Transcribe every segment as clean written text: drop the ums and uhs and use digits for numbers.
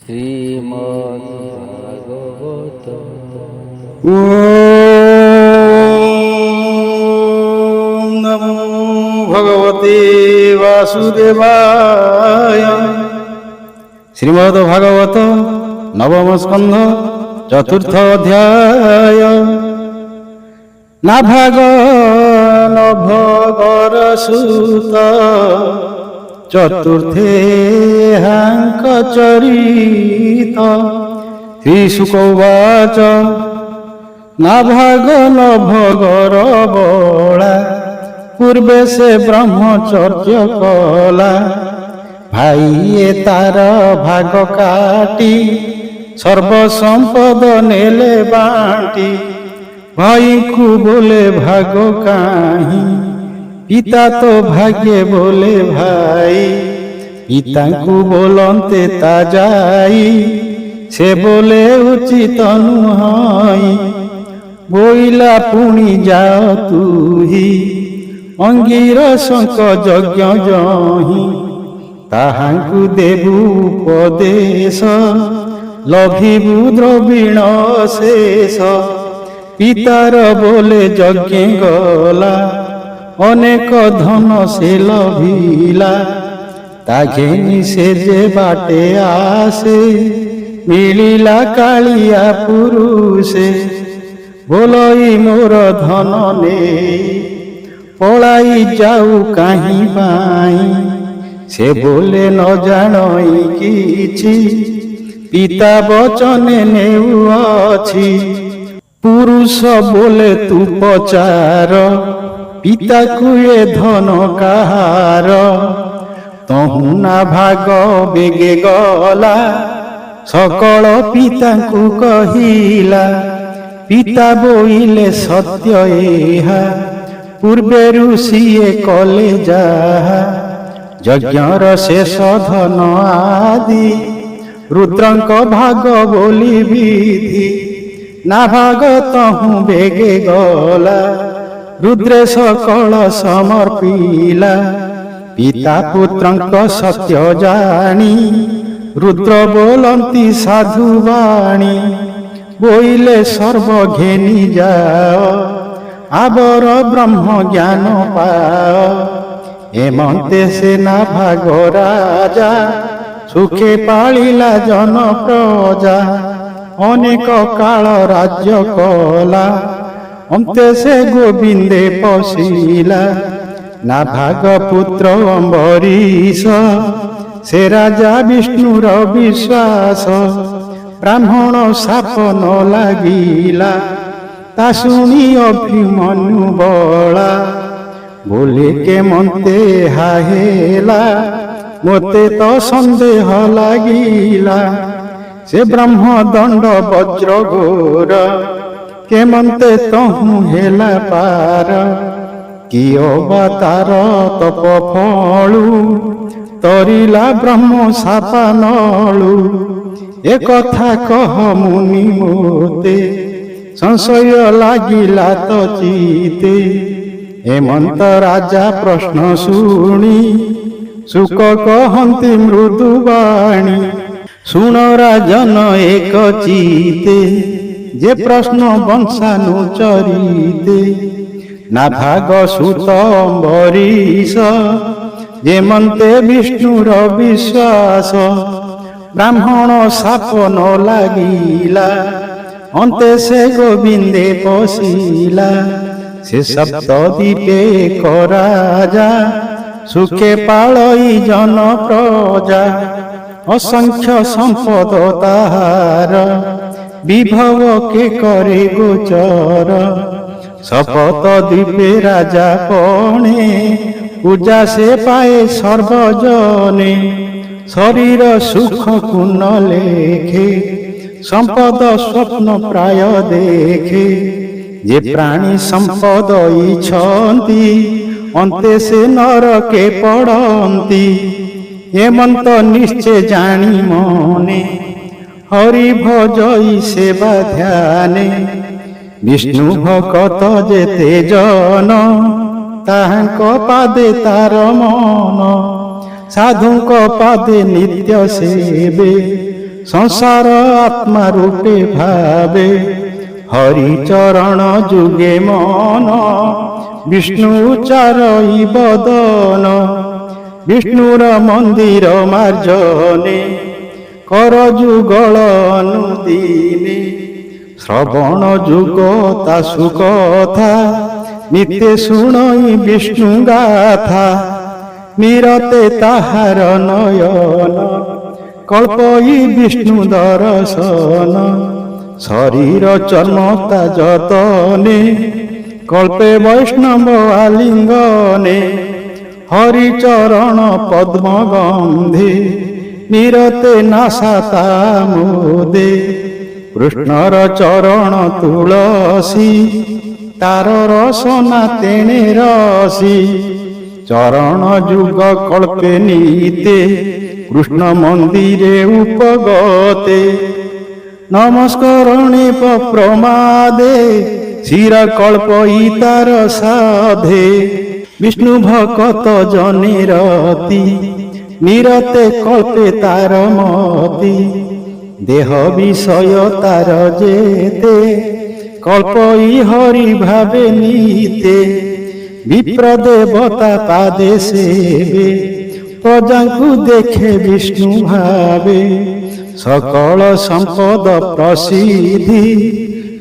শ্রীমদ্ ভাগবত। ওম নমো ভগবতে বাসুদেবায়। শ্রীমদ্ ভাগবত নবম স্কন্ধ চতুর্থ অধ্যায়। নাভাগ নভগর সুত চতুর্থে হাঙ্ক চরিত। শ্রীশুক উবাচ নাভাগ নভগর বଳା ପୂର୍ବେ ସେ ବ୍ରହ୍ମଚର୍ଯ୍ୟ କଲା। ଭାଇଏ ତାର ଭାଗ କାଟି ସର୍ବ ସମ୍ପଦ ନେଲେ ବାଣ୍ଟି। ଭାଇଙ୍କୁ ବୋଲେ ଭାଗ କାହିଁ ପିତା ତ ଭାଗ୍ୟେ ବୋଲେ ଭାଇ। ପିତାଙ୍କୁ ବୋଲନ୍ତେ ତା ଯାଇ ସେ ବୋଲେ ଉଚିତ ନୁହଁ। ବୋଇଲା ପୁଣି ଯାଅ ତୁହି ଅଙ୍ଗିର ଶଙ୍କ ଯଜ୍ଞ ଜହିଁ। ତାହାଙ୍କୁ ଦେବୁ ଉପଦେଶ ଲଭିବୁ ଦ୍ରବିଣ ଶେଷ। ପିତାର ବୋଲେ ଯଜ୍ଞ ଗଲା ଅନେକ ଧନ ସେ ଲଭିଲା। ତା ଘେନି ସେ ଯେ ବାଟେ ଆସେ ମିଳିଲା କାଳିଆ ପୁରୁଷେ। ବୋଲଇ ମୋର ଧନ ନେଇ ପଳାଇ ଯାଉ କାହିଁ ପାଇଁ। ସେ ବୋଲେ ନ ଜାଣଇ କିଛି ପିତା ବଚନେ ନେଉଅଛି। ପୁରୁଷ ବୋଲେ ତୁ ପଚାର ପିତାକୁ ଏ ଧନ କାହାର। ତହୁଁ ନା ଭାଗ ବେଗେ ଗଲା ସକଳ ପିତାଙ୍କୁ କହିଲା। ପିତା ବୋଇଲେ ସତ୍ୟ ଏହା ପୂର୍ବରୁ ସିଏ କଲେ ଯାହା। ଯଜ୍ଞର ଶେଷ ଧନ ଆଦି ରୁଦ୍ରଙ୍କ ଭାଗ ବୋଲି ବିଧି। ନା ଭାଗ ତହୁଁ ବେଗେ ଗଲା ରୁଦ୍ରେ ସକଳ ସମର୍ପିଲା। ପିତା ପୁତ୍ରଙ୍କ ସତ୍ୟ ଜାଣି ରୁଦ୍ର ବୋଲନ୍ତି ସାଧୁବାଣୀ। ବୋଇଲେ ସର୍ବ ଘେନି ଯାଅ ଆବର ବ୍ରହ୍ମ ଜ୍ଞାନ ପାଅ। ଏମନ୍ତେ ସେ ନା ଭାଗ ରାଜା ସୁଖେ ପାଳିଲା ଜନ ପ୍ରଜା। ଅନେକ କାଳ ରାଜ୍ୟ କଲା ଅନ୍ତେ ସେ ଗୋବିନ୍ଦେ ପଶିଲା। ନା ଭାଗ ପୁତ୍ର ଅମ୍ବରୀଶ ସେ ରାଜା ବିଷ୍ଣୁର ବିଶ୍ୱାସ। ବ୍ରାହ୍ମଣ ସାପ ନ ଲାଗିଲା ତା ଶୁଣି ଅଭିମନ୍ୟୁ ବଳା। ବୋଲେ କେମନ୍ତେ ହାହେଲା ମୋତେ ତ ସନ୍ଦେହ ଲାଗିଲା। ସେ ବ୍ରହ୍ମ ଦଣ୍ଡ ବଜ୍ର ଘୋର କେମନ୍ତେ ତହୁଁ ହେଲା ପାର। କିଓ ବା ତାର ତପ ଫଳୁ ତରିଲା ବ୍ରହ୍ମ ସାପାନଳୁ। ଏ କଥା କହ ମୁନି ମୋତେ ସଂଶୟ ଲାଗିଲା ତ ଚିତେ। ହେମନ୍ତ ରାଜା ପ୍ରଶ୍ନ ଶୁଣି ଶୁକ କହନ୍ତି ମୃଦୁବାଣୀ। ଶୁଣ ରାଜନ ଏକ ଚିତେ ଯେ ପ୍ରଶ୍ନ ବଂଶାନୁଚରିତେ। ନା ଭାଗ ସୁତ ଅମ୍ବରୀଶ ଯେମନ୍ତେ ବିଷ୍ଣୁର ବିଶ୍ୱାସ। ବ୍ରାହ୍ମଣ ସାପ ନ ଲାଗିଲା ଅନ୍ତେ ସେ ଗୋବିନ୍ଦେ ପଶିଲା। ସେ ସପ୍ତ ଦ୍ୱୀପେ କରାଜା ସୁଖେ ପାଳଇ ଜନ ପ୍ରଜା। ଅସଂଖ୍ୟ ସମ୍ପଦ ତାହାର ବିଭବ କେ କରେ ଗୋଚର। ସପତ ଦ୍ୱୀପେ ରାଜା ପଣେ ପୂଜା ସେ ପାଏ ସର୍ବଜନେ। ଶରୀର ସୁଖକୁ ନ ଲେଖେ ସମ୍ପଦ ସ୍ୱପ୍ନ ପ୍ରାୟ ଦେଖେ। ଯେ ପ୍ରାଣୀ ସମ୍ପଦ ଇଛନ୍ତି ଅନ୍ତେ ସେ ନରକେ ପଡ଼ନ୍ତି। ହେମନ୍ତ ନିଶ୍ଚେ ଜାଣି ମନେ ହରି ଭଜଇ ସେବା ଧ୍ୟାନେ। ବିଷ୍ଣୁ ଭକତ ଯେତେ ଜନ ତାହାଙ୍କ ପାଦେ ତାର ମନ। ସାଧୁଙ୍କ ପାଦେ ନିତ୍ୟ ସେବେ ସଂସାର ଆତ୍ମା ରୂପେ ଭାବେ ହରିଚରଣ ଯୁଗେ ମନ ବିଷ୍ଣୁ ଚାରଇ ବଦନ ବିଷ୍ଣୁର ମନ୍ଦିର ମାର୍ଜନେ କର ଯୁଗଳ ଅନୁଦିନେ ଶ୍ରବଣ ଯୁଗ ତାସୁ କଥା ନିତ୍ୟ ଶୁଣଇ ବିଷ୍ଣୁ ଗାଥା ନିରତେ ତାହାର ନୟନ କଳ୍ପଇ ବିଷ୍ଣୁ ଦର୍ଶନ ଶରୀର ଚର୍ମତା ଯତନେ କଳ୍ପେ ବୈଷ୍ଣବ ଆଲିଙ୍ଗନେ ହରିଚରଣ ପଦ୍ମ ଗନ୍ଧେ ନିରତେ ନାସାତା ମୁଦେ କୃଷ୍ଣର ଚରଣ ତୁଳସୀ ତାର ରସନା ତେଣେ ରସି ଚରଣ ଯୁଗ କଳ୍ପେ ନିତେ କୃଷ୍ଣ ମନ୍ଦିରେ ଉପଗତେ ନମସ୍କରଣେ ପ୍ରମାଦେ ଶିର କଳ୍ପଇ ତାର ସାଧେ ବିଷ୍ଣୁ ଭକତ ଜନେ ରତି ନିରତେ କଳ୍ପେ ତାର ମତି ଦେହ ବିଷୟ ତାର ଯେତେ କଳ୍ପଇ ହରି ଭାବେ ନିତେ ବିପ୍ର ଦେବତା ପାଦେ ସେବେ ପ୍ରଜାଙ୍କୁ ଦେଖେ ବିଷ୍ଣୁ ଭାବେ ସକଳ ସମ୍ପଦ ପ୍ରସିଦ୍ଧି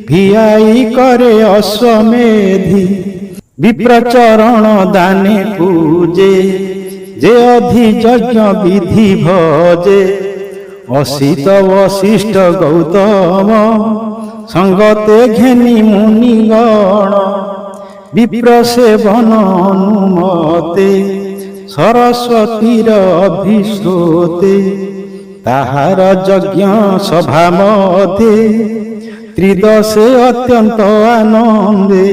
ଭିଆଇ କରେ ଅଶ୍ୱମେଧି ବିପ୍ରଚରଣ ଦାନେ ପୂଜେ ଯେ ଅଧି ଯଜ୍ଞ ବିଧି ଭଜେ ଅସିତ ବଶିଷ୍ଠ ଗୌତମ ସଙ୍ଗତେ ଘେନି ମୁନିଗଣ ବିପ୍ର ସେବନ ଅନୁମତେ ସରସ୍ୱତୀର ଅଭିଶ୍ରୋତେ ତାହାର ଯଜ୍ଞ ସଭା ମଧ୍ୟେ ତ୍ରିଦଶେ ଅତ୍ୟନ୍ତ ଆନନ୍ଦେ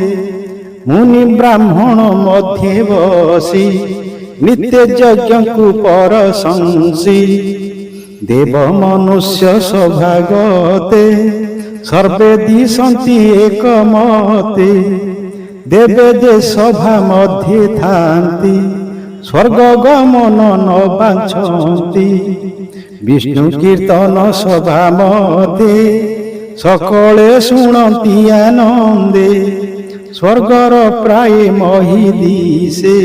ମୁନି ବ୍ରାହ୍ମଣ ମଧ୍ୟେ ବସି ନିତ୍ୟ ଯଜ୍ଞକୁ ପରଶଂସି ଦେବ ମନୁଷ୍ୟ ସଭାଗତେ ସର୍ବେ ଦିଶନ୍ତି ଏକମତେ ଦେବେ ଯେ ସଭା ମଧ୍ୟେ ଥାନ୍ତି ସ୍ୱର୍ଗ ଗମନ ନ ବାଞ୍ଛନ୍ତି ବିଷ୍ଣୁ କୀର୍ତ୍ତନ ସଭା ମଧ୍ୟେ ସକଳେ ଶୁଣନ୍ତି ଆନନ୍ଦେ ସ୍ୱର୍ଗର ପ୍ରାୟ ମହି ଦିଶେ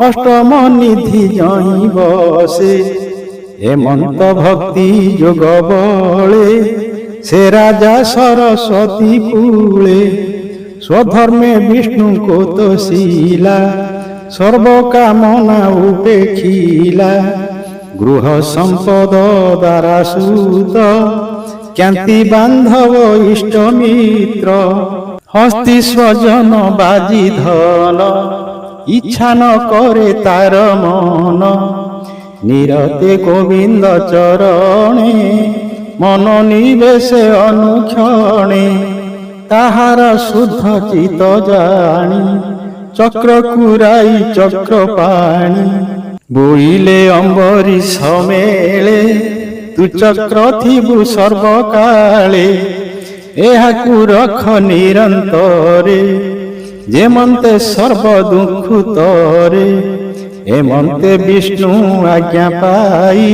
ଅଷ୍ଟମ ନିଧି ଜହିଁ ବସେ ହେମନ୍ତ ଭକ୍ତି ଯୋଗ ବଳେ ସେ ରାଜା ସରସ୍ୱତୀ କୂଳେ ସ୍ୱଧର୍ମେ ବିଷ୍ଣୁ କୋତଶୀଲା ସର୍ବକାମନା ଉପେକ୍ଷିଲା ଗୃହ ସମ୍ପଦ ଦ୍ୱାରା ସୁତ ଜ୍ଞାତି ବାନ୍ଧବ ଇଷ୍ଟ ମିତ୍ର ହସ୍ତି ସ୍ୱଜନ ବାଜି ଧନ ଇଚ୍ଛା ନ କରେ ତାର ମନ ନିରତେ ଗୋବିନ୍ଦ ଚରଣେ ମନ ନିବେଶେ ଅନୁକ୍ଷଣେ ତାହାର ଶୁଦ୍ଧ ଚିତ ଜାଣି ଚକ୍ର କୁରାଇ ଚକ୍ର ପାଣି ବୋଇଲେ ଅମ୍ବରୀଶ ମେଳେ ତୁ ଚକ୍ର ଥିବୁ ସର୍ବକାଳେ ଏହାକୁ ରଖ ନିରନ୍ତରେ ଯେମନ୍ତେ ସର୍ବ ଦୁଃଖୁତରେ ଏମନ୍ତେ ବିଷ୍ଣୁ ଆଜ୍ଞା ପାଇ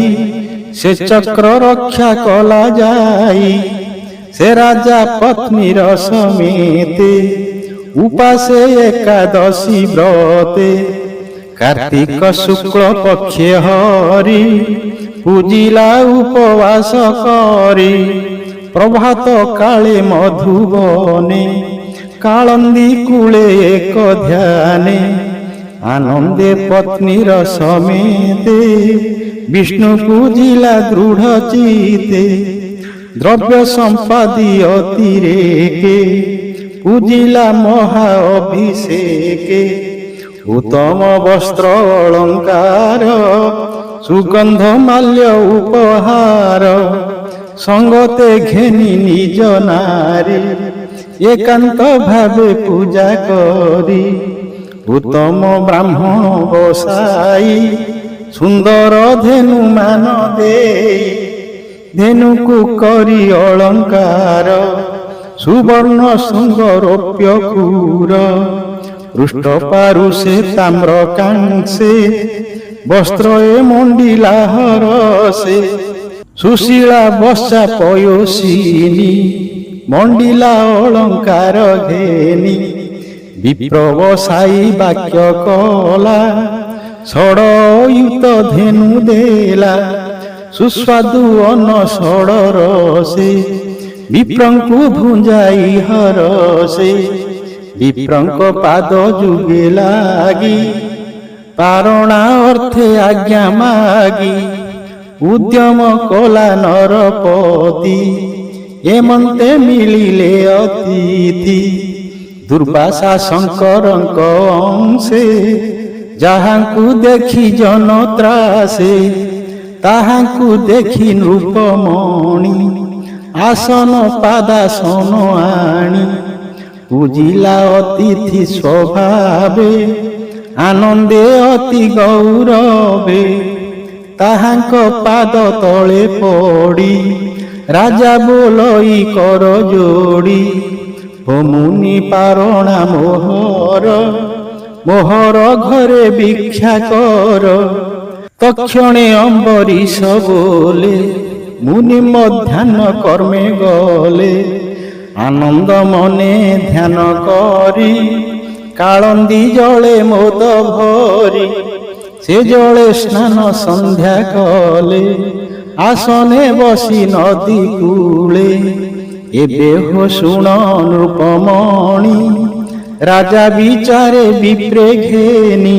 ସେ ଚକ୍ର ରକ୍ଷା କଲା ଯାଇ ସେ ରାଜା ପତ୍ନୀର ସಮೇତେ ଉପାସେ ଏକାଦଶୀ ବ୍ରତେ କାର୍ତ୍ତିକ ଶୁକ୍ଳ ପକ୍ଷେ ହରି ପୂଜିଲା ଉପବାସ କରି ପ୍ରଭାତ କାଳେ ମଧୁବନେ କାଳନ୍ଦୀ କୂଳେ ଏକ ଧ୍ୟାନେ ଆନନ୍ଦେ ପତ୍ନୀର ସಮೇତେ ବିଷ୍ଣୁ ପୂଜିଲା ଦୃଢ଼ ଚିତେ ଦ୍ରବ୍ୟ ସମ୍ପାଦି ଅତିରେକେ ପୂଜିଲା ମହା ଅଭିଷେକେ ଉତ୍ତମ ବସ୍ତ୍ର ଅଳଙ୍କାର ସୁଗନ୍ଧ ମାଲ୍ୟ ଉପହାର ସଙ୍ଗତେ ଘେନି ନିଜ ନାରୀ ଏକାନ୍ତ ଭାବେ ପୂଜା କରି ଉତ୍ତମ ବ୍ରାହ୍ମଣ ବସାଇ ସୁନ୍ଦର ଧେନୁ ମାନ ଦେଇ ଧେନୁକୁ କରି ଅଳଙ୍କାର ସୁବର୍ଣ୍ଣ ଶୃଙ୍ଗ ରୌପ୍ୟ କୁର ପୃଷ୍ଠ ପାରୁଷେ ତାମ୍ର କାଂସେ ବସ୍ତ୍ର ଏ ମଣ୍ଡିଲା ହରସେ ସୁଶୀଳା ବସା ପୟୋସିନୀ ମଣ୍ଡିଲା ଅଳଙ୍କାର ଘେନି ବିପ୍ରବସାୟୀ ବାକ୍ୟ କଲା ଷଡ଼ୟୁତ ଧେନୁ ଦେଲା ସୁସ୍ୱାଦୁ ଅନସଡ଼ ରସେ ବିପ୍ରଙ୍କୁ ଭୁଞ୍ଜାଇ ହରସେ ବିପ୍ରଙ୍କ ପାଦ ଯୁଗେ ଲାଗି ପାରଣା ଅର୍ଥେ ଆଜ୍ଞା ମାଗି ଉଦ୍ୟମ କଲା ନରପତି ଏମନ୍ତେ ମିଳିଲେ ଅତିଥି ଦୁର୍ବାସା ଶଙ୍କରଙ୍କ ଅଂଶେ ଯାହାଙ୍କୁ ଦେଖି ଜନତ୍ରାସେ ତାହାଙ୍କୁ ଦେଖି ନୃପମଣି ଆସନ ପାଦାସନ ଆଣି ପୂଜିଲା ଅତିଥି ସ୍ୱଭାବେ ଆନନ୍ଦେ ଅତି ଗୌରବେ ତାହାଙ୍କ ପାଦ ତଳେ ପଡ଼ି ରାଜା ବୋଲଇ କର ଯୋଡ଼ି ଓ ମୁନି ପାରଣା ମୋହର ମୋହର ଘରେ ଭିକ୍ଷା କର ତକ୍ଷଣେ ଅମ୍ବରୀଶ ବୋଲେ ମୁନି ମଧ୍ୟାହ୍ନ କର୍ମେ ଗଲେ ଆନନ୍ଦ ମନେ ଧ୍ୟାନ କରି କାଳନ୍ଦୀ ଜଳେ ମୋଦ ଭରି ସେ ଜଳେ ସ୍ନାନ ସନ୍ଧ୍ୟା କଲେ ଆସନେ ବସି ନଦୀ କୂଳେ ଏବେ ହୋ ଶୁଣ ନୃପମଣି ରାଜା ବିଚାରେ ବିପ୍ରେ ଘେନି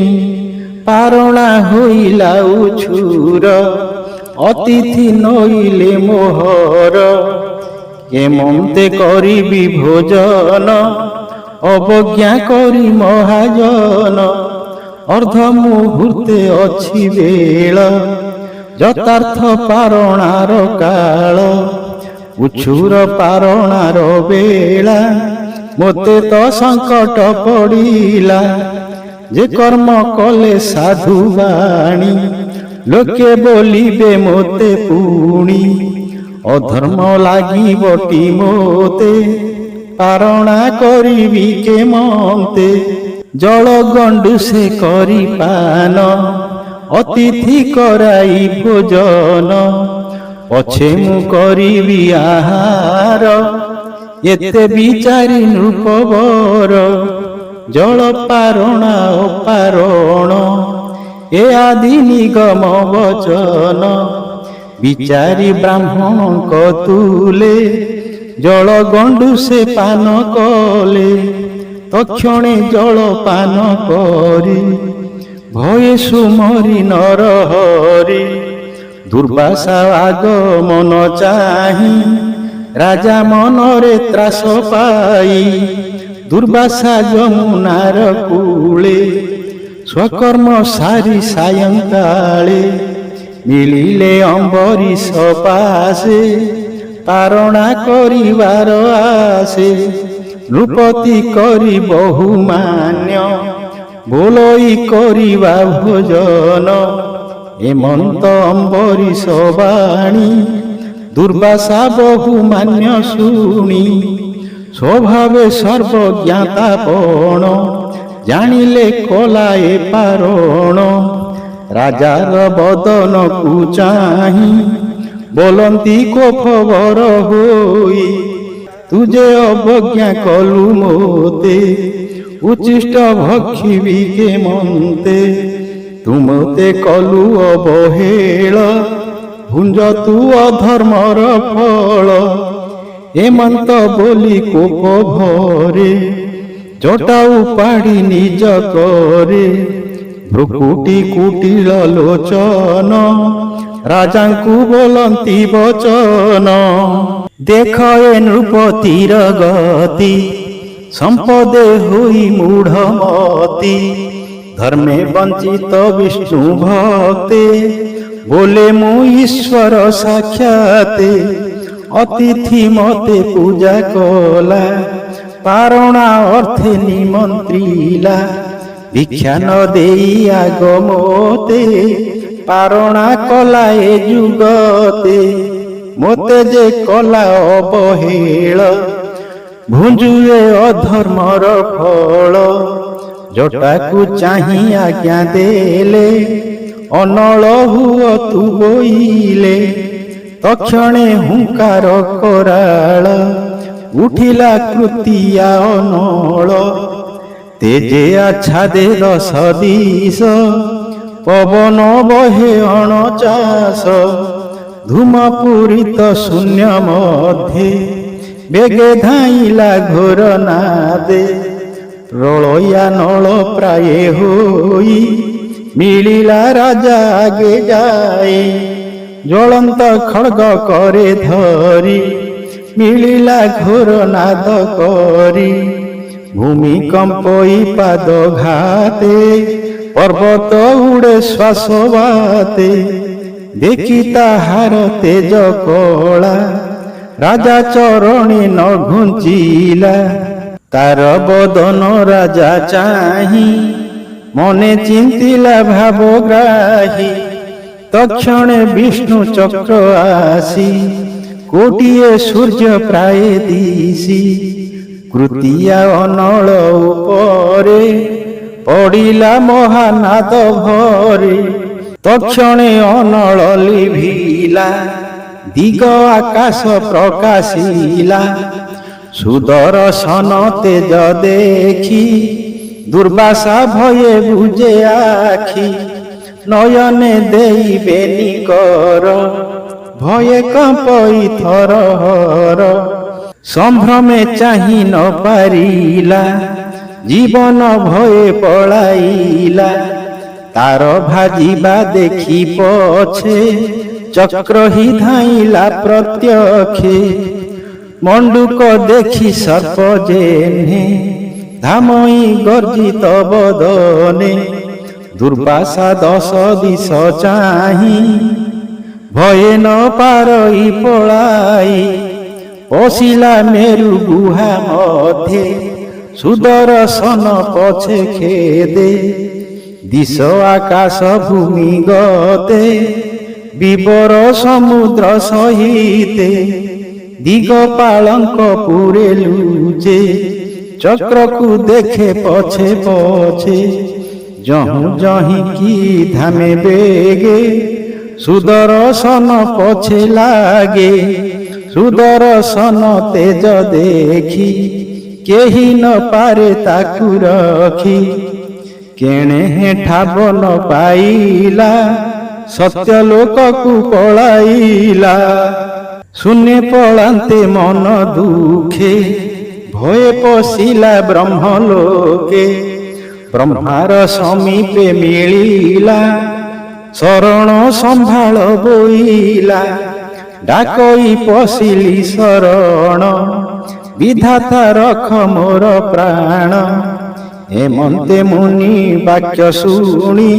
ପାରଣା ହୋଇଲା ଉଛୁର ଅତିଥି ନଇଲେ ମୋହର କେମନ୍ତେ କରିବି ଭୋଜନ ଅବଜ୍ଞା କରି ମହାଜନ ଅର୍ଦ୍ଧ ମୁହୂର୍ତ୍ତେ ଅଛି ବେଳ ଯଥାର୍ଥ ପାରଣାର କାଳ ଉଛୁର ପାରଣାର ବେଳା ମୋତେ ତ ସଙ୍କଟ ପଡ଼ିଲା ଯେ କର୍ମ କଲେ ସାଧୁ ବାଣୀ ଲୋକେ ବୋଲିବେ ମୋତେ ପୁଣି ଅଧର୍ମ ଲାଗିବଟି ମୋତେ ପାରଣା କରିବି କେମନ୍ତେ ଜଳ ଗଣ୍ଡୁ ସେ କରି ପାନ ଅତିଥି କରାଇ ଭୋଜନ ପଛେ ମୁଁ କରିବି ଆହାର ଏତେ ବିଚାରି ନୃପବର ଜଳ ପାରଣା ଅପାରଣ ଏ ଆଦି ନିଗମ ବଚନ ବିଚାରି ବ୍ରାହ୍ମଣଙ୍କ ତୁଲେ ଜଳ ଗଣ୍ଡୁ ସେ ପାନ କଲେ ତକ୍ଷଣେ ଜଳ ପାନ କରି ଭୟେ ସୁମରି ନରହରି ଦୁର୍ବାସା ଆଗମନ ଚାହିଁ ରାଜା ମନରେ ତ୍ରାସ ପାଇ ଦୁର୍ବାସା ଯମୁନାର କୂଳେ ସ୍ୱକର୍ମ ସାରି ସାୟଙ୍କାଳେ ମିଳିଲେ ଅମ୍ବରୀଶ ପାଶେ ପାରଣା କରିବାର ଆସେ ନୃପତି କରି ବହୁମାନ୍ୟ ବୋଲଇ କରିବା ଭୋଜନ ଏମନ୍ତ ଅମ୍ବରୀଶ ବାଣୀ ଦୁର୍ବାସା ବହୁମାନ୍ୟ ଶୁଣି ସ୍ୱଭାବେ ସର୍ବଜ୍ଞାତାପଣ ଜାଣିଲେ କଲା ଏ ପାରଣ ରାଜାର ବଦନକୁ ଚାହିଁ ବୋଲନ୍ତି କୋଫବର ହୋଇ ତୁଜେ ଅବଜ୍ଞା କଲୁ ମୋତେ ଉଚ୍ଚିଷ୍ଟ ଭକ୍ଷିବି କେମନ୍ତେ ତୁମତେ କଲୁ ଅବହେଳ ଭୁଞ୍ଜ ତୁ ଅଧର୍ମର ଫଳ ଏମନ୍ତ ବୋଲି କୋପ ଭରେ ଜଟା ଉପାଡ଼ି ନିଜ କରେ ଭ୍ରୁକୁଟି କୁଟିଳ ଲୋଚନ ରାଜାଙ୍କୁ ବୋଲନ୍ତି ବଚନ ଦେଖ ଏ ନୃପତିର ଗତି ସମ୍ପଦେ ହୋଇ ମୂଢ଼ମତି ଧର୍ମେ ବଞ୍ଚିତ ବିଷ୍ଣୁ ଭକ୍ତେ ବୋଲେ ମୁଁ ଈଶ୍ୱର ସାକ୍ଷାତେ ଅତିଥି ମତେ ପୂଜା କଲା ପାରଣା ଅର୍ଥେ ନିମନ୍ତ୍ରିଲା ଭିକ୍ଷା ନ ଦେଇ ଆଗ ମୋତେ ପାରଣା କଲା ଏ ଯୁଗତେ ମୋତେ ଯେ କଲା ଅବହେଳ ଭୁଞ୍ଜୁଏ ଅଧର୍ମର ଫଳ ଜଟାକୁ ଚାହିଁ ଆଜ୍ଞା ଦେଲେ ଅନଳ ହୁଅ ତୁ ବୋଇଲେ ତକ୍ଷଣେ ହୁଙ୍କାର କରାଳ ଉଠିଲା କୃତିଆ ଅନଳ ତେଜେ ଆଚ୍ଛାଦେ ଦଶ ଦିଶ ପବନ ବହେ ଅଣଚାଶ ଧୂମ ପୂରିତ ଶୂନ୍ୟ ମଧ୍ୟେ ବେଗେ ଧାଇଲା ଘୋର ନାଦେ ପ୍ରଳୟା ନଳ ପ୍ରାୟ ହୋଇ ମିଳିଲା ରାଜା ଆଗେ ଯାଇ ଜ୍ୱଳନ୍ତ ଖଡ଼ଗ କରେ ଧରି ମିଳିଲା ଘୋର ନାଦ କରି ଭୂମିକମ୍ପଇ ପାଦ ଘାତେ ପର୍ବତ ଉଡ଼େ ଶ୍ୱାସ ବାତେ ଦେଖି ତାହାର ତେଜ କଳା ରାଜା ଚରଣେ ନ ଘୁଞ୍ଚିଲା ତାର ବଦନ ରାଜା ଚାହିଁ ମନେ ଚିନ୍ତିଲା ଭାବଗ୍ରାହୀ ତକ୍ଷଣେ ବିଷ୍ଣୁ ଚକ୍ର ଆସି କୋଟିଏ ସୂର୍ଯ୍ୟ ପ୍ରାୟ ଦିଶି କୃତିଆ ଅନଳ ଉପରେ ପଡ଼ିଲା ମହାନାଦ ଭରେ ତକ୍ଷଣେ ଅନଳ ଲିଭିଲା ଦିଗ ଆକାଶ ପ୍ରକାଶିଲା ସୁଦର୍ଶନ ତେଜ ଦେଖି ଦୁର୍ବାସା ଭୟେ ବୁଜେ ଆଖି ନୟନେ ଦେଇବେନି କର ଭୟେ କମ୍ପଇ ଥରହର ସମ୍ଭ୍ରମେ ଚାହିଁ ନ ପାରିଲା ଜୀବନ ଭୟେ ପଳାଇଲା ତାର ଭାଜିବା ଦେଖି ପଛେ ଚକ୍ର ହି ଧାଇଲା ପ୍ରତ୍ୟକ୍ଷେ ମଣ୍ଡୁକ ଦେଖି ସର୍ପ ଯେହ୍ନେ ଧାମଇ ଗର୍ଜିତ ବଦନେ ଦୁର୍ବାସା ଦଶ ଦିଶ ଚାହିଁ ଭୟେ ନ ପାରଇ ପଳାଇ ପଶିଲା ମେରୁ ଗୁହା ମଧ୍ୟେ ସୁଦର୍ଶନ ପଛେ ଖେଦେ ଦିଶ ଆକାଶ ଭୂମି ଗତେ ବିବର ସମୁଦ୍ର ସହିତେ ଦିଗ ପାଳଙ୍କ ପୁରେ ଲୁଚେ ଚକ୍ରକୁ ଦେଖେ ପଛେ ପଛେ ଯହୁଁ ଯହିଁ କି ଧାମେ ବେগে ସୁଦର୍ଶନ ପଛେ ଲାଗେ ସୁଦର୍ଶନ ତେଜ ଦେଖି କେହି ନ ପାରେ ତାକୁ ରଖି କେଣେ ଠାବ ନ ପାଇଲା ସତ୍ୟ ଲୋକକୁ ପଳାଇଲା ଶୂନ୍ୟ ପଳାନ୍ତେ ମନ ଦୁଃଖେ ଭୟେ ପଶିଲା ବ୍ରହ୍ମଲୋକେ ବ୍ରହ୍ମାର ସମୀପେ ମିଳିଲା ଶରଣ ସମ୍ଭାଳ ବୋଇଲା ଡାକଇ ପଶିଲି ଶରଣ ବିଧାତା ରଖ ମୋର ପ୍ରାଣ ହେମନ୍ତେ ମୁନି ବାକ୍ୟ ଶୁଣି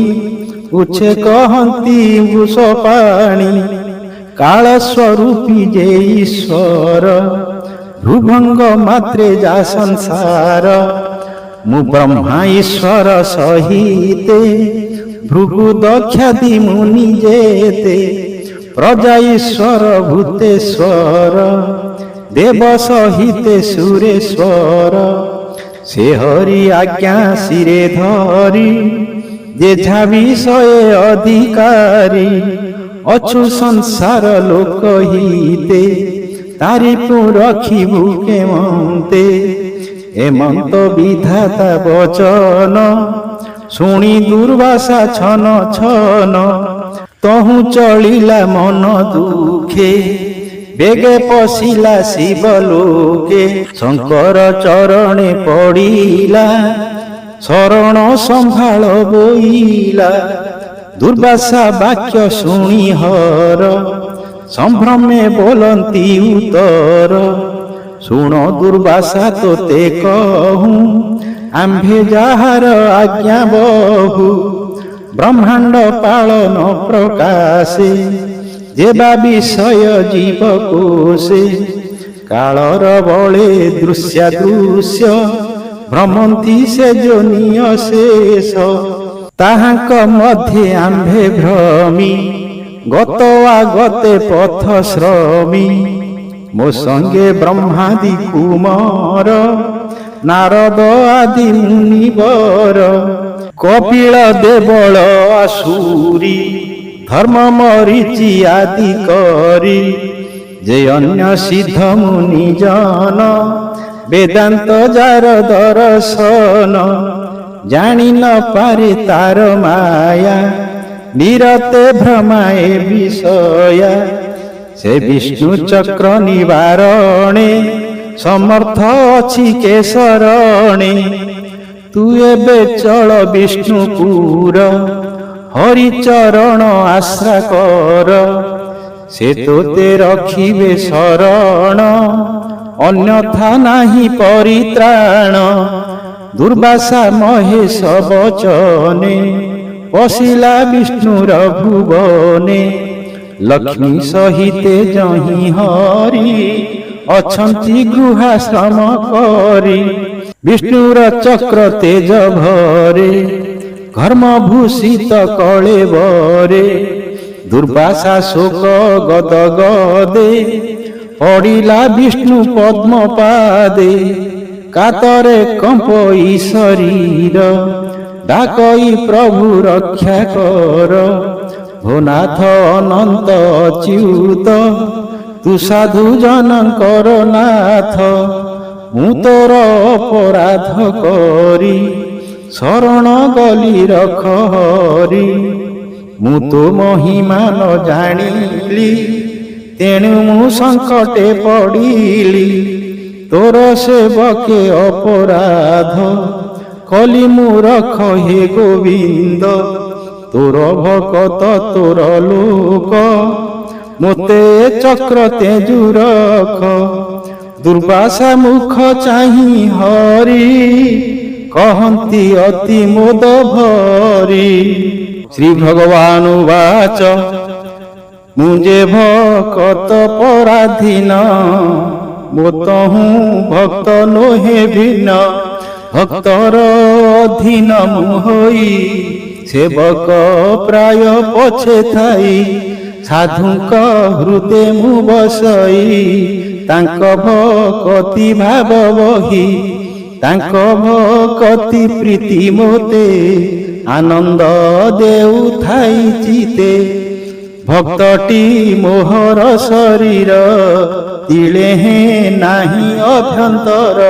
ଉଛେ କହନ୍ତି ବୃଷ ପାଣି କାଳ ସ୍ୱରୂପୀ ଯେ ଈଶ୍ୱର ଭୃଭଙ୍ଗ ମାତ୍ରେ ଯା ସଂସାର ମୁଁ ବ୍ରହ୍ମା ଈଶ୍ୱର ସହିତେ ଭୃଗୁ ଦକ୍ଷାଦି ମୁନି ଯେତେ ପ୍ରଜା ଈଶ୍ୱର ଭୂତେଶ୍ୱର ଦେବ ସହିତେ ସୁରେଶ୍ୱର ସେ ହରି ଆଜ୍ଞା ଶିରେ ଧରି ଯେଝା ବିଷୟ ଅଧିକାରୀ ଅଛୁ ସଂସାର ଲୋକ ହିତେ ତାରିକୁ ରଖିବୁ କେମନ୍ତେ ହେମନ୍ତ ବିଧାତା ବଚନ ଶୁଣି ଦୁର୍ବାସା ଛନ ଛନ ତହୁଁ ଚଳିଲା ମନ ଦୁଃଖେ ବେଗେ ପଶିଲା ଶିବ ଲୋକେ ଶଙ୍କର ଚରଣେ ପଡ଼ିଲା ଶରଣ ସମ୍ଭାଳ ବୋଇଲା ଦୁର୍ବାସା ବାକ୍ୟ ଶୁଣି ହର ସମ୍ଭ୍ରମେ ବୋଲନ୍ତି ଉତ୍ତର ଶୁଣ ଦୁର୍ବାସା ତୋତେ କହୁଁ ଆମ୍ଭେ ଯାହାର ଆଜ୍ଞା ବହୁ ବ୍ରହ୍ମାଣ୍ଡ ପାଳନ ପ୍ରକାଶେ ଯେବା ବିଷୟ ଜୀବ କୋଷେ କାଳର ବଳେ ଦୃଶ୍ୟାଦୃଶ୍ୟ ଭ୍ରମନ୍ତି ସେ ଯୋନିୟ ଶେଷ ତାହାଙ୍କ ମଧ୍ୟେ ଆମ୍ଭେ ଭ୍ରମି ଗତ ଆଗତେ ପଥ ଶ୍ରମୀ ମୋ ସଙ୍ଗେ ବ୍ରହ୍ମାଦି କୁମର ନାରଦ ଆଦି ମୁନିବର କପିଳ ଦେବଳ ଆସୁରୀ ধর্ম মরিচি আদি করি যে অন্য সিদ্ধ মুনি জন বেদান্ত যার দর্শন জানি ন পারে তার মায়া নিরতে ভ্রমায়ে বিষয়া সে বিষ্ণু চক্র নিবারণে সমর্থ ଅଛି কে শরণে তু এবে চল বিষ্ণুপুর হরিচরণ আশ্রা কর সে তোতে রখিবে শরণ ଅନ୍ୟଥା ନାହିଁ ପରିତ୍ରାଣ ଦୁର୍ବାସା ମହେଶ ବଚନେ ପଶିଲା ବିଷ୍ଣୁର ଭୁବନେ ଲକ୍ଷ୍ମୀ ସହିତେ ଯହିଁ ହରି ଅଛନ୍ତି ଗୃହାଶ୍ରମ କରି ବିଷ୍ଣୁର ଚକ୍ର ତେଜ ଭରେ ଘର୍ମଭୂଷିତ କଳେବରେ ଦୁର୍ବାସା ଶୋକ ଗଦ ଗଦେ ପଡ଼ିଲା ବିଷ୍ଣୁ ପଦ୍ମ ପାଦେ କାତରେ କମ୍ପଇ ଶରୀର ଡାକଇ ପ୍ରଭୁ ରକ୍ଷା କର ଭୋ ନାଥ ଅନନ୍ତ ଅଚ୍ୟୁତ ତୁ ସାଧୁ ଜନଙ୍କର ନାଥ ମୁଁ ତୋର ଅପରାଧ କରି ଶରଣ ଗଲି ରଖ ହରି ମୁଁ ତୋ ମହିମା ନ ଜାଣିଲି ତେଣୁ ମୁଁ ସଙ୍କଟେ ପଡ଼ିଲି ତୋର ସେବକେ ଅପରାଧ କଲି ମୁଁ ରଖ ହେ ଗୋବିନ୍ଦ ତୋର ଭକତ ତୋର ଲୋକ ମୋତେ ଚକ୍ର ତେଜୁ ରଖ ଦୁର୍ବାସା ମୁଖ ଚାହିଁ ହରି କହନ୍ତି ଅତି ମୋଦ ଭରି ଶ୍ରୀ ଭଗବାନ ବାଚ ମୁଁ ଯେ ଭକତ ପରାଧୀନ ମୋ ତହୁଁ ଭକ୍ତ ନୋହେ ଭିନ୍ନ ଭକ୍ତର ଅଧୀନ ମୁଁ ହୋଇ ସେବକ ପ୍ରାୟ ପଛେ ଥାଇ ସାଧୁଙ୍କ ହୃଦେ ମୁଁ ବସଇ ତାଙ୍କ ଭକତି ଭାବ ବହି ତାଙ୍କ ଭକତି ପ୍ରୀତି ମୋତେ ଆନନ୍ଦ ଦେଉଥାଇ ଚିତେ ଭକ୍ତଟି ମୋହର ଶରୀର ତିଳେ ହେଁ ନାହିଁ ଅଭ୍ୟନ୍ତର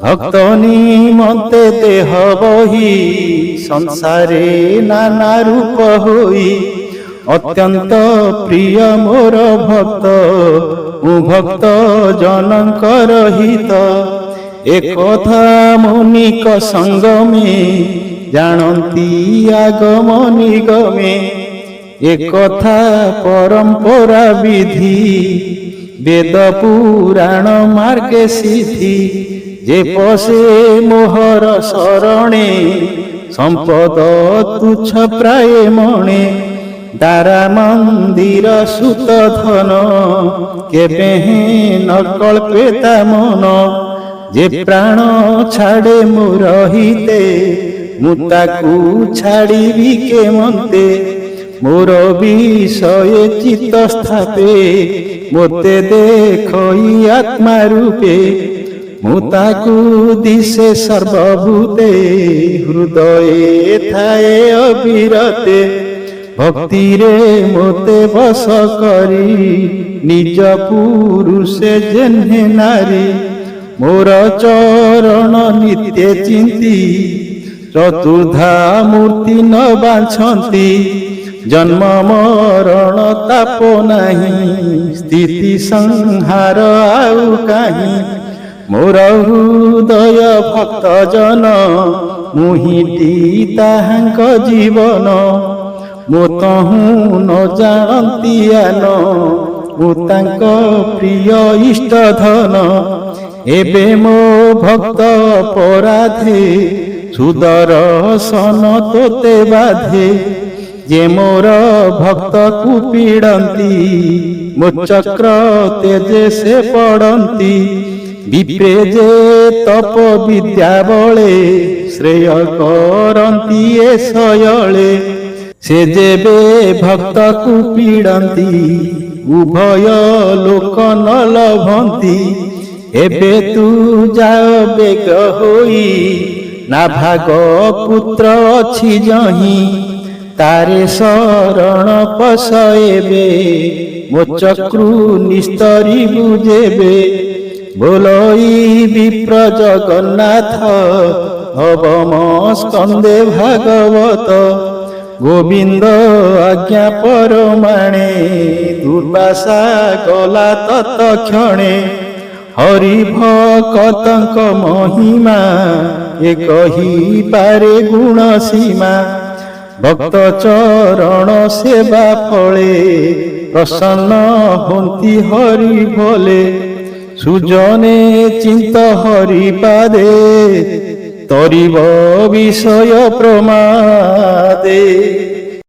ଭକ୍ତ ନିମନ୍ତେ ଦେହ ବହି ସଂସାରେ ନାନା ରୂପ ହୋଇ ଅତ୍ୟନ୍ତ ପ୍ରିୟ ମୋର ଭକ୍ତ ମୁଁ ଭକ୍ତ ଜନଙ୍କର ହିତ ଏକଥା ମୁନିକ ସଙ୍ଗମେ ଜାଣନ୍ତି ଆଗମ ନିଗମେ একথা পরম্পরা বিধি বেদ পুরাণ মার্গে সিদ্ধি যে পশে মোহর শরণে সম্পদ তুচ্ছ প্রায় মণে দ্বারা মন্দির সুত ধন কেবে নকল্পে তা মন যে প্রাণ ছাড়ে মোর হিতে মু তাকু ছাড়িবি কেমন্তে মোর বিষয়ে চিত্ত স্থাপে মোতে দেখই আত্মা রূপে মু তাকু দিশে সর্বভূতে হৃদয়ে থায়ে অবিরতে ভক্তিরে মোতে বশ করি নিজ পুরুষে জেনে নারী মোর চরণ নিত্যে চিন্তি চতুর্ধা মূর্তি ন বাছন্তি জন্ম মরণ তাপ নাহি স্থিতি সংহার আউ কাহি মোর হৃদয় ভক্ত জন মুহিটি তাহাঙ্ক জীবন মো তহু ন জানতি আন মু তাঙ্ক প্রিয় ইষ্ট ধন এবে মো ভক্ত অপরাধে সুদর্শন তোতে বাধে যে মোর ভক্ত কু পীড়ন্তি মো চক্র তেজে সে পড়ন্তি বিপ্রে যে তপ বিদ্যা বলে শ্রেয় করন্তি এ শয়লে সে যেবে ভক্ত কু পীড়ন্তি উভয় লোক ন লভন্তি এবে তু যাও বেগ হই না ভাগ পুত্র অছি যহি ତାରେ ଶରଣ ପଶଏବେ ମୋ ଚକ୍ରୁ ନିସ୍ତରୀ ବୁଝେବେ ବୋଲଇ ବିପ୍ର ଜଗନ୍ନାଥ ନବମ ସ୍କନ୍ଦେ ଭାଗବତ ଗୋବିନ୍ଦ ଆଜ୍ଞା ପରମାଣେ ଦୁର୍ବାସା ଗଲା ତତ୍କ୍ଷଣେ ହରି ଭକତଙ୍କ ମହିମା ଏ କହିପାରେ ଗୁଣ ସୀମା ଭକ୍ତ ଚରଣ ସେବା ଫଳେ ପ୍ରସନ୍ନ ହୁଅନ୍ତି ହରି ଭୋଲେ ସୁଜନେ ଚିନ୍ତ ହରି ପାଦେ ତରିବ ବିଷୟ ପ୍ରମାଦେ।